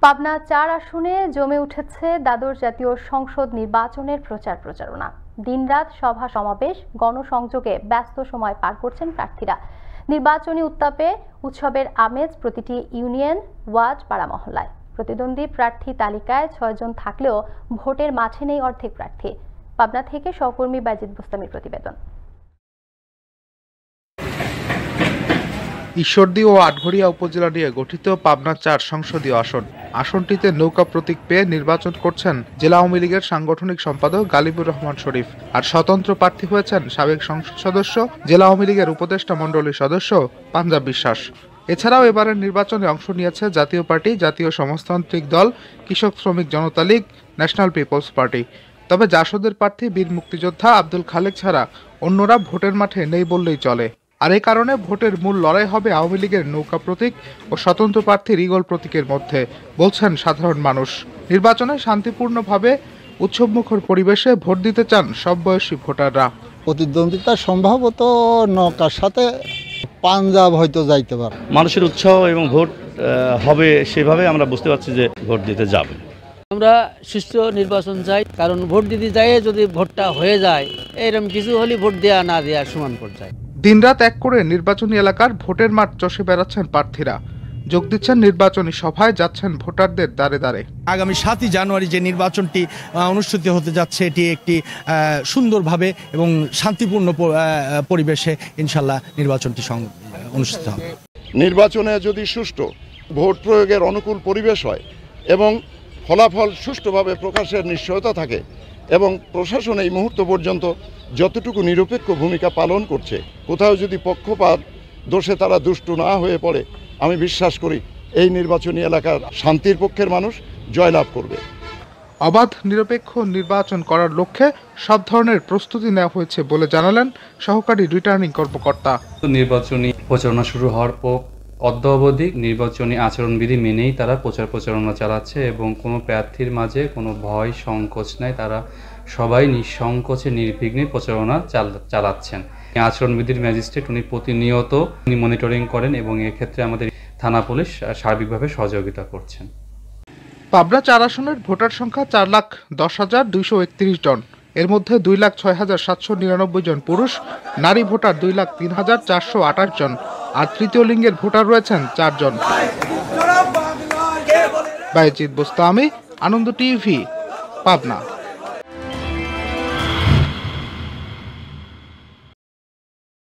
পাবনা ৪ আসনে জমে উঠেছে দ্বাদশ জাতীয় সংসদ নির্বাচনের প্রচারণা। দিনরাত সভা সমাবেশ গণসংযোগে ব্যস্ত সময় পার করছেন প্রার্থীরা। নির্বাচনী উত্তাপে উৎসবের আমেজ প্রতিটি ইউনিয়ন, ওয়ার্ড, পাড়া মহল্লায়। প্রতিদ্বন্দ্বী প্রার্থী তালিকায় ৬ জন থাকলেও ভোটের মাঠে নেই অর্ধেক প্রার্থী। পাবনা থেকে সহকর্মী বাইজিদ বুস্তামির প্রতিবেদন। ঈশ্বরদী ও আটঘরিয়া উপজেলা নিয়ে গঠিত পাবনা ৪ সংসদীয় আসনটিতে নৌকা প্রতীক পেয়ে নির্বাচন করছেন জেলা আওয়ামী লীগের সাংগঠনিক সম্পাদক গালিবুর রহমান শরীফ। আর স্বতন্ত্র প্রার্থী হয়েছেন সাবেক সংসদ সদস্য, জেলা আওয়ামী লীগের উপদেষ্টা মণ্ডলীর সদস্য পাঞ্জাব বিশ্বাস। এছাড়াও এবারের নির্বাচনে অংশ নিয়েছে জাতীয় পার্টি, জাতীয় সমাজতান্ত্রিক দল, কৃষক শ্রমিক জনতা লীগ, ন্যাশনাল পিপলস পার্টি। তবে জাসদের প্রার্থী বীর মুক্তিযোদ্ধা আব্দুল খালেক ছাড়া অন্যরা ভোটের মাঠে নেই বললেই চলে। আর এই কারণে ভোটের মূল লড়াই হবে আওয়ামী লীগের নৌকা প্রতীক ও স্বতন্ত্র প্রার্থীর ঈগল প্রতীকের মধ্যে, বলছেন সাধারণ মানুষ। নির্বাচনে শান্তিপূর্ণভাবে উৎসবমুখর পরিবেশে ভোট দিতে চান সব বয়সী ভোটাররা। প্রতিদ্বন্দ্বিতা সম্ভবত নৌকার সাথে পাঞ্জাব হয়তো যাইতে পারে। মানুষের উৎসাহ এবং ভোট হবে সেভাবে আমরা বুঝতে পারছি যে ভোট দিতে যাবে। আমরা সুষ্ঠু নির্বাচন চাই, কারণ ভোট দিতে যাই যদি ভোটটা হয়ে যায় এরকম কিছু হলে ভোট দেওয়া না দেওয়া সমান পর্যায়ে। দিনরাত এক করে নির্বাচনী এলাকার ভোটের মাঠ চষে বেড়াচ্ছেন প্রার্থীরা। যোগ দিচ্ছেন নির্বাচনী সভায়, যাচ্ছেন ভোটারদের দ্বারে দ্বারে। আগামী 7ই জানুয়ারি যে নির্বাচনটি অনুষ্ঠিত হতে যাচ্ছে, এটি একটি সুন্দরভাবে এবং শান্তিপূর্ণ পরিবেশে ইনশাল্লাহ নির্বাচনটি অনুষ্ঠিত হবে। নির্বাচনে যদি সুষ্ঠু ভোট প্রয়োগের অনুকূল পরিবেশ হয় এবং ফলাফল সুষ্ঠুভাবে প্রকাশের নিশ্চয়তা থাকে এবং প্রশাসন এই মুহূর্ত পর্যন্ত যতটুকু নিরপেক্ষ ভূমিকা পালন করছে, কোথাও যদি পক্ষপাত দোষে তারা দুষ্টু না হয়ে পড়ে, আমি বিশ্বাস করি এই নির্বাচনী এলাকার শান্তির পক্ষের মানুষ জয়লাভ করবে। অবাধ নিরপেক্ষ নির্বাচন করার লক্ষ্যে সব ধরনের প্রস্তুতি নেওয়া হয়েছে বলে জানালেন সহকারী রিটার্নিং কর্মকর্তা। নির্বাচনী প্রচারণা শুরু হওয়ার পর অদ্যাবধি নির্বাচনী আচরণবিধি মেনেই তারা প্রচারণা চালাচ্ছে এবং কোনো প্রার্থীর মাঝে কোনো ভয় সংকোচ নেই। তারা সবাই নিঃসংকোচে নির্বিঘ্নে প্রচারণা চালাচ্ছেন। আচরণবিধির ম্যাজিস্ট্রেট উনি প্রতিনিয়ত মনিটরিং করেন এবং এক্ষেত্রে আমাদের থানা পুলিশ সার্বিকভাবে সহযোগিতা করছেন। পাবনা ৪ আসনের ভোটার সংখ্যা 4,10,231 জন। এর মধ্যে 2,06,799 জন পুরুষ, নারী ভোটার 2,03,428 জন, আর তৃতীয় লিঙ্গের ভোটার রয়েছেন 4 জন। বাইজিদ বুস্তামি, আনন্দ টিভি, পাবনা।